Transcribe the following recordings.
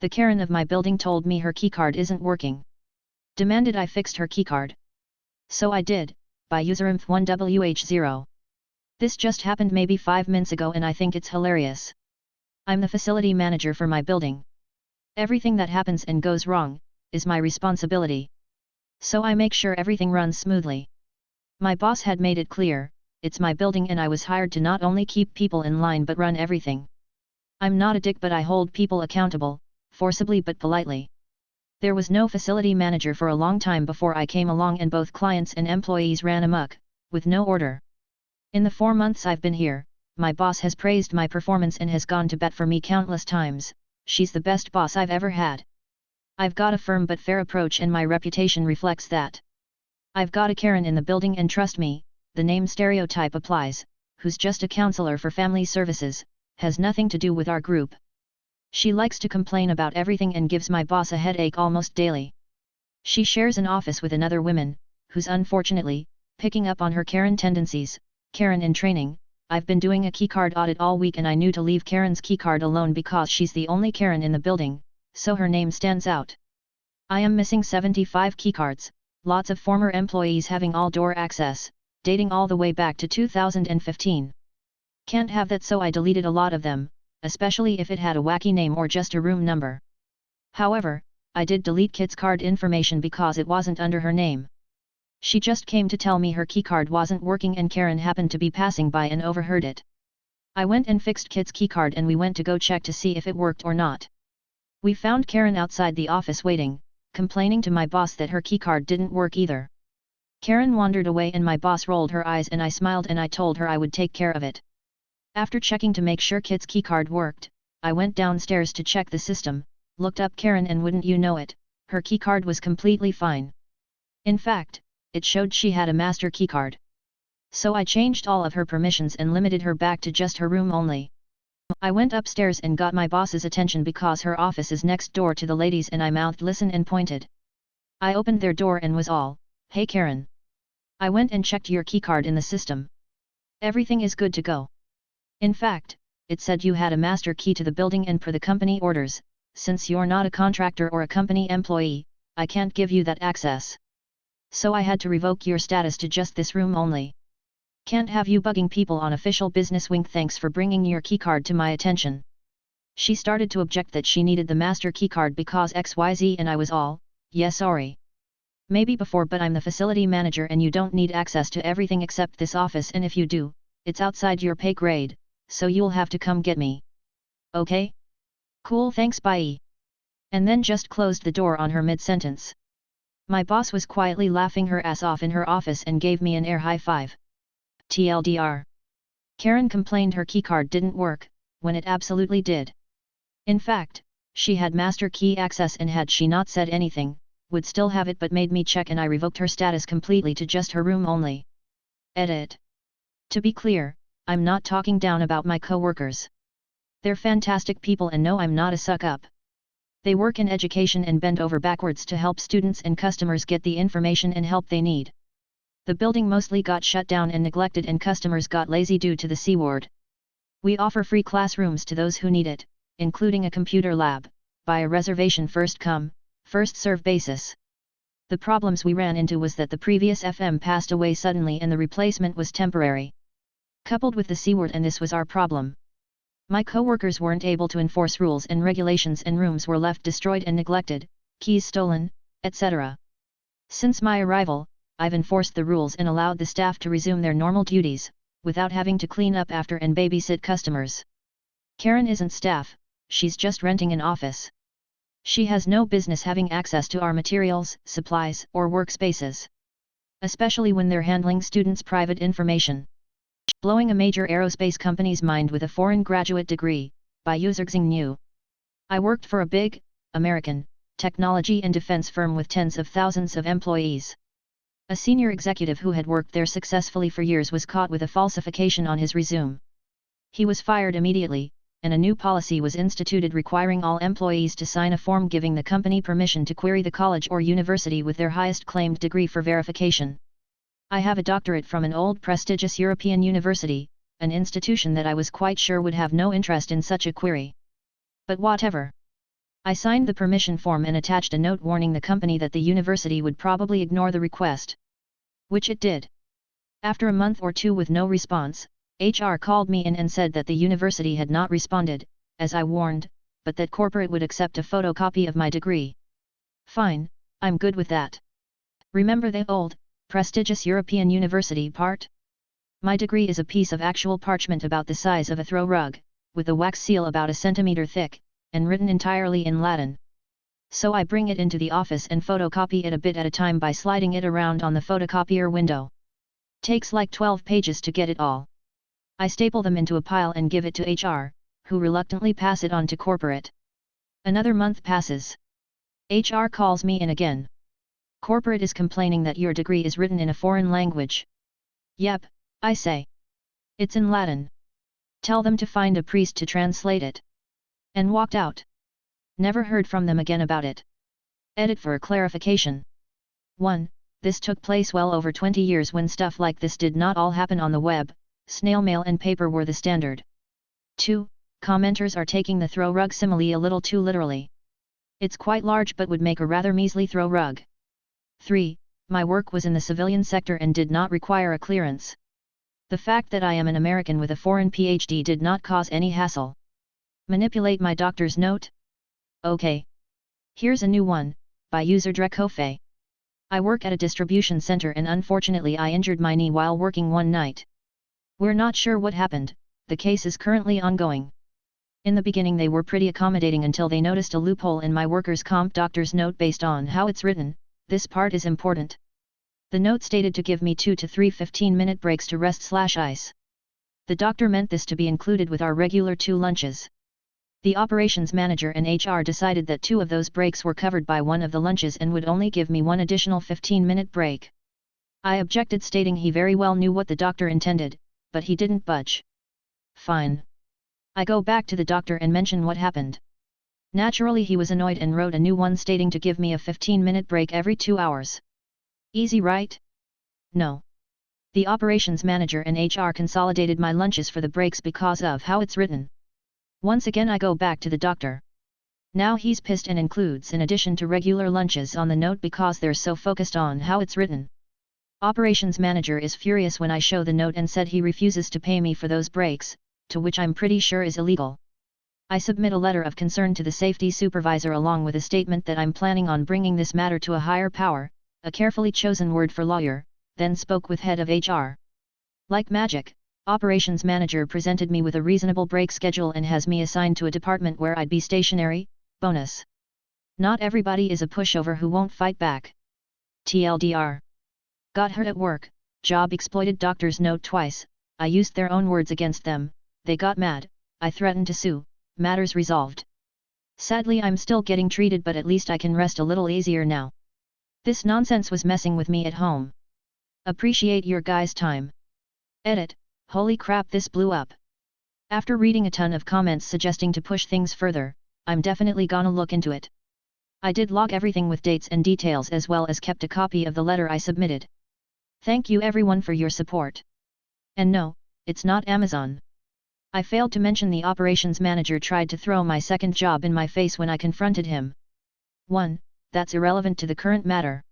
The Karen of my building told me her keycard isn't working. Demanded I fixed her keycard. So I did, by userinf1wh0. This just happened maybe 5 minutes ago and I think it's hilarious. I'm the facility manager for my building. Everything that happens and goes wrong, is my responsibility. So I make sure everything runs smoothly. My boss had made it clear, it's my building and I was hired to not only keep people in line but run everything. I'm not a dick but I hold people accountable, forcibly but politely. There was no facility manager for a long time before I came along and both clients and employees ran amok, with no order. In the 4 months I've been here, my boss has praised my performance and has gone to bat for me countless times. She's the best boss I've ever had. I've got a firm but fair approach and my reputation reflects that. I've got a Karen in the building and trust me, the name stereotype applies, who's just a counselor for family services, has nothing to do with our group. She likes to complain about everything and gives my boss a headache almost daily. She shares an office with another woman, who's unfortunately, picking up on her Karen tendencies. Karen in training. I've been doing a keycard audit all week and I knew to leave Karen's keycard alone because she's the only Karen in the building, so her name stands out. I am missing 75 keycards, lots of former employees having all door access, dating all the way back to 2015. Can't have that, so I deleted a lot of them, especially if it had a wacky name or just a room number. However, I did delete Kit's card information because it wasn't under her name. She just came to tell me her keycard wasn't working and Karen happened to be passing by and overheard it. I went and fixed Kit's keycard and we went to go check to see if it worked or not. We found Karen outside the office waiting, complaining to my boss that her keycard didn't work either. Karen wandered away and my boss rolled her eyes and I smiled and I told her I would take care of it. After checking to make sure Kit's keycard worked, I went downstairs to check the system, looked up Karen and wouldn't you know it, her keycard was completely fine. In fact, it showed she had a master keycard. So I changed all of her permissions and limited her back to just her room only. I went upstairs and got my boss's attention because her office is next door to the ladies and I mouthed listen and pointed. I opened their door and was all, "Hey Karen. I went and checked your keycard in the system. Everything is good to go. In fact, it said you had a master key to the building and per the company orders, since you're not a contractor or a company employee, I can't give you that access. So I had to revoke your status to just this room only. Can't have you bugging people on official business. Wink, thanks for bringing your keycard to my attention." She started to object that she needed the master keycard because XYZ and I was all, "Yeah, sorry. Maybe before but I'm the facility manager and you don't need access to everything except this office and if you do, it's outside your pay grade, so you'll have to come get me. Okay? Cool, thanks, bye." And then just closed the door on her mid-sentence. My boss was quietly laughing her ass off in her office and gave me an air high five. TLDR. Karen complained her keycard didn't work, when it absolutely did. In fact, she had master key access and had she not said anything, would still have it but made me check and I revoked her status completely to just her room only. Edit. To be clear, I'm not talking down about my co-workers. They're fantastic people and no, I'm not a suck-up. They work in education and bend over backwards to help students and customers get the information and help they need. The building mostly got shut down and neglected and customers got lazy due to the C word. We offer free classrooms to those who need it, including a computer lab, by a reservation first come, first serve basis. The problems we ran into was that the previous FM passed away suddenly and the replacement was temporary. Coupled with the C word, and this was our problem. My co-workers weren't able to enforce rules and regulations and rooms were left destroyed and neglected, keys stolen, etc. Since my arrival, I've enforced the rules and allowed the staff to resume their normal duties, without having to clean up after and babysit customers. Karen isn't staff, she's just renting an office. She has no business having access to our materials, supplies, or workspaces. Especially when they're handling students' private information. Blowing a major aerospace company's mind with a foreign graduate degree, by Xing New. I worked for a big, American, technology and defense firm with tens of thousands of employees. A senior executive who had worked there successfully for years was caught with a falsification on his resume. He was fired immediately, and a new policy was instituted requiring all employees to sign a form giving the company permission to query the college or university with their highest claimed degree for verification. I have a doctorate from an old prestigious European university, an institution that I was quite sure would have no interest in such a query. But whatever. I signed the permission form and attached a note warning the company that the university would probably ignore the request. Which it did. After a month or two with no response, HR called me in and said that the university had not responded, as I warned, but that corporate would accept a photocopy of my degree. Fine, I'm good with that. Remember the old, prestigious European university part? My degree is a piece of actual parchment about the size of a throw rug, with a wax seal about a centimeter thick, and written entirely in Latin. So I bring it into the office and photocopy it a bit at a time by sliding it around on the photocopier window. Takes like 12 pages to get it all. I staple them into a pile and give it to HR, who reluctantly pass it on to corporate. Another month passes. HR calls me in again. Corporate is complaining that your degree is written in a foreign language. Yep, I say. It's in Latin. Tell them to find a priest to translate it. And walked out. Never heard from them again about it. Edit for clarification. 1. This took place well over 20 years when stuff like this did not all happen on the web, snail mail and paper were the standard. 2. Commenters are taking the throw rug simile a little too literally. It's quite large but would make a rather measly throw rug. 3. My work was in the civilian sector and did not require a clearance. The fact that I am an American with a foreign PhD did not cause any hassle. Manipulate my doctor's note? Okay. Here's a new one, by user Drekofe. I work at a distribution center and unfortunately I injured my knee while working one night. We're not sure what happened, the case is currently ongoing. In the beginning they were pretty accommodating until they noticed a loophole in my workers' comp doctor's note based on how it's written. This part is important. The note stated to give me 2 to 3 15-minute breaks to rest/ice. The doctor meant this to be included with our regular 2 lunches. The operations manager and HR decided that 2 of those breaks were covered by one of the lunches and would only give me 1 additional 15-minute break. I objected, stating he very well knew what the doctor intended, but he didn't budge. Fine. I go back to the doctor and mention what happened. Naturally he was annoyed and wrote a new one stating to give me a 15-minute break every 2 hours. Easy, right? No. The operations manager and HR consolidated my lunches for the breaks because of how it's written. Once again I go back to the doctor. Now he's pissed and includes in addition to regular lunches on the note because they're so focused on how it's written. Operations manager is furious when I show the note and said he refuses to pay me for those breaks, to which I'm pretty sure is illegal. I submit a letter of concern to the safety supervisor along with a statement that I'm planning on bringing this matter to a higher power, a carefully chosen word for lawyer, then spoke with head of HR. Like magic, operations manager presented me with a reasonable break schedule and has me assigned to a department where I'd be stationary. Bonus. Not everybody is a pushover who won't fight back. TLDR. Got hurt at work, job exploited doctor's note twice, I used their own words against them, they got mad, I threatened to sue, matters resolved. Sadly I'm still getting treated but at least I can rest a little easier now. This nonsense was messing with me at home. Appreciate your guys' time. Edit, holy crap this blew up. After reading a ton of comments suggesting to push things further, I'm definitely gonna look into it. I did log everything with dates and details as well as kept a copy of the letter I submitted. Thank you everyone for your support. And no, it's not Amazon. I failed to mention the operations manager tried to throw my second job in my face when I confronted him. 1. That's irrelevant to the current matter.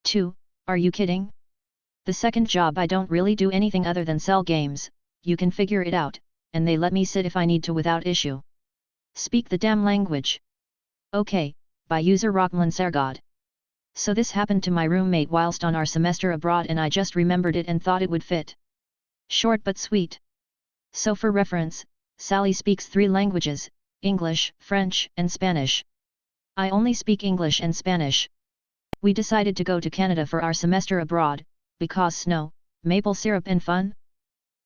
2. Are you kidding? The second job I don't really do anything other than sell games, you can figure it out, and they let me sit if I need to without issue. Speak the damn language. Okay, by user Rockman Sergod. So this happened to my roommate whilst on our semester abroad and I just remembered it and thought it would fit. Short but sweet. So for reference, Sally speaks 3 languages, English, French, and Spanish. I only speak English and Spanish. We decided to go to Canada for our semester abroad, because snow, maple syrup and fun.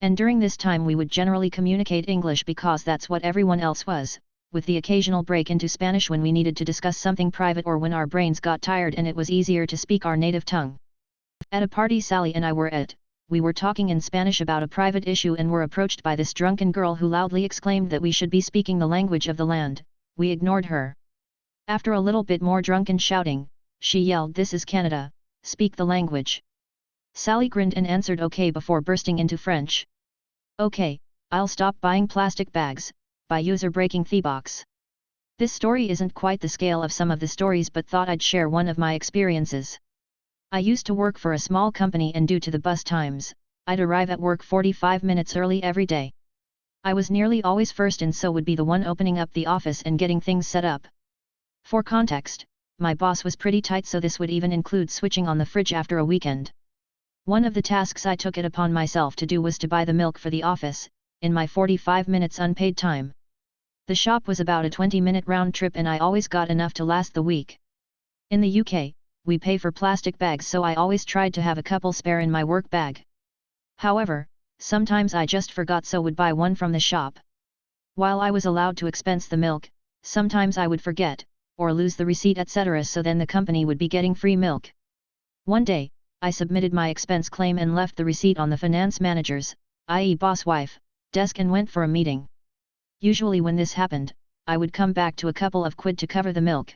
And during this time we would generally communicate English because that's what everyone else was, with the occasional break into Spanish when we needed to discuss something private or when our brains got tired and it was easier to speak our native tongue. At a party Sally and I were at, we were talking in Spanish about a private issue and were approached by this drunken girl who loudly exclaimed that we should be speaking the language of the land. We ignored her. After a little bit more drunken shouting, she yelled, "This is Canada, speak the language." Sally grinned and answered okay before bursting into French. Okay, I'll stop buying plastic bags, by user breaking the box. This story isn't quite the scale of some of the stories, but thought I'd share one of my experiences. I used to work for a small company, and due to the bus times, I'd arrive at work 45 minutes early every day. I was nearly always first and so would be the one opening up the office and getting things set up. For context, my boss was pretty tight, so this would even include switching on the fridge after a weekend. One of the tasks I took it upon myself to do was to buy the milk for the office, in my 45 minutes unpaid time. The shop was about a 20-minute round trip and I always got enough to last the week. In the UK, we pay for plastic bags, so I always tried to have a couple spare in my work bag. However, sometimes I just forgot, so would buy one from the shop. While I was allowed to expense the milk, sometimes I would forget, or lose the receipt, etc., so then the company would be getting free milk. One day, I submitted my expense claim and left the receipt on the finance manager's, i.e. boss wife, desk and went for a meeting. Usually when this happened, I would come back to a couple of quid to cover the milk.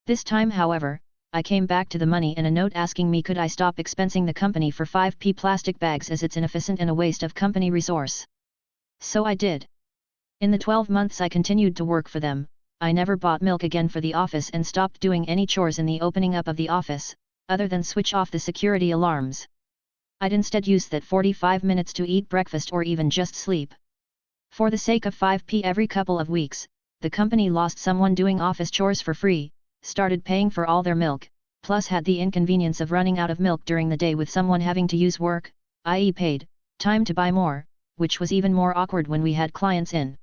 This time, however, I came back to the money and a note asking me could I stop expensing the company for 5p plastic bags, as it's inefficient and a waste of company resource. So I did. In the 12 months I continued to work for them, I never bought milk again for the office and stopped doing any chores in the opening up of the office, other than switch off the security alarms. I'd instead use that 45 minutes to eat breakfast or even just sleep. For the sake of 5p every couple of weeks, the company lost someone doing office chores for free, started paying for all their milk, plus had the inconvenience of running out of milk during the day with someone having to use work, i.e. paid, time to buy more, which was even more awkward when we had clients in.